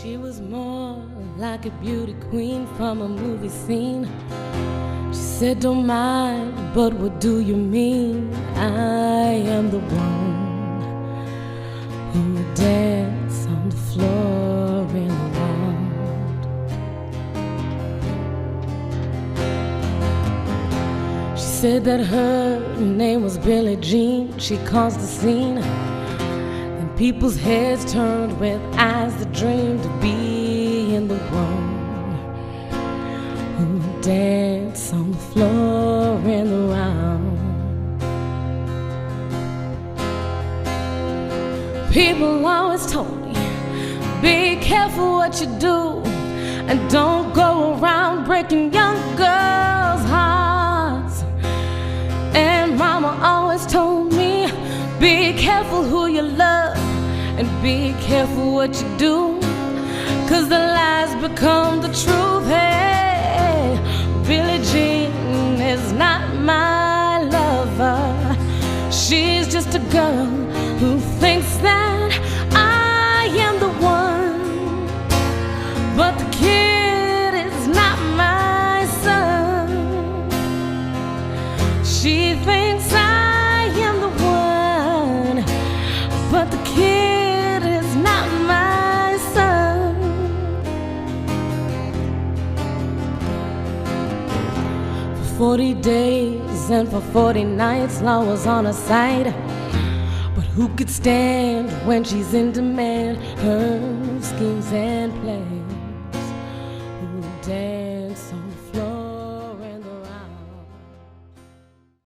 She was more like a beauty queen from a movie scene. She said, don't mind, but what do you mean? I am the one who would dance on the floor in the round. She said that her name was Billie Jean. She caused the scene. People's heads turned with eyes that dreamed to be in the one who would dance on the floor and around. People always told me, be careful what you do, and don't go around breaking young girls' hearts. And Mama always told me, be careful who you love, and be careful what you do, 'cause the lies become the truth. Hey, Billie Jean is not my lover. She's just a girl who thinks that I am the one, but the kid is not my son. She thinks I am the one, but the kid is not my son. For 40 days and for 40 nights, law was on her side. But who could stand when she's in demand? Her schemes and plans